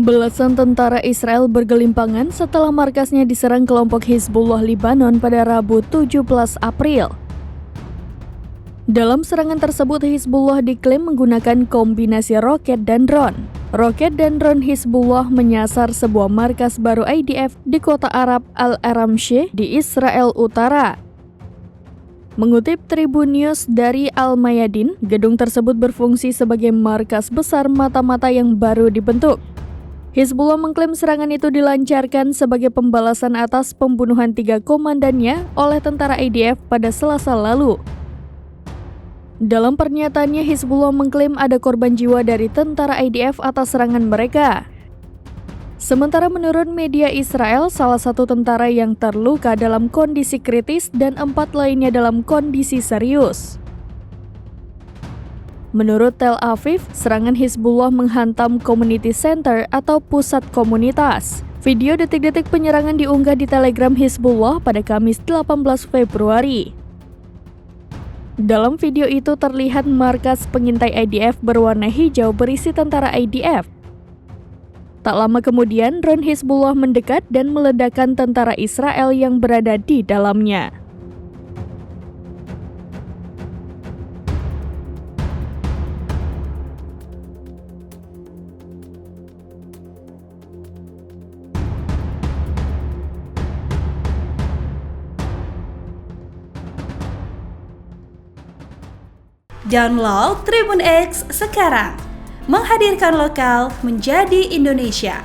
Belasan tentara Israel bergelimpangan setelah markasnya diserang kelompok Hizbullah Lebanon pada Rabu 17 April. Dalam serangan tersebut, Hizbullah diklaim menggunakan kombinasi roket dan drone. Roket dan drone Hizbullah menyasar sebuah markas baru IDF di kota Arab Al-Aramsheh di Israel Utara. Mengutip Tribun News dari Al-Mayadin, gedung tersebut berfungsi sebagai markas besar mata-mata yang baru dibentuk. Hizbullah mengklaim serangan itu dilancarkan sebagai pembalasan atas pembunuhan 3 komandannya oleh tentara IDF pada Selasa lalu. Dalam pernyataannya, Hizbullah mengklaim ada korban jiwa dari tentara IDF atas serangan mereka. Sementara menurut media Israel, salah satu tentara yang terluka dalam kondisi kritis dan 4 lainnya dalam kondisi serius. Menurut Tel Aviv, serangan Hizbullah menghantam Community Center atau pusat komunitas. Video detik-detik penyerangan diunggah di Telegram Hizbullah pada Kamis 18 Februari. Dalam video itu terlihat markas pengintai IDF berwarna hijau berisi tentara IDF. Tak lama kemudian, drone Hizbullah mendekat dan meledakkan tentara Israel yang berada di dalamnya. Download Tribun X sekarang, menghadirkan lokal menjadi Indonesia.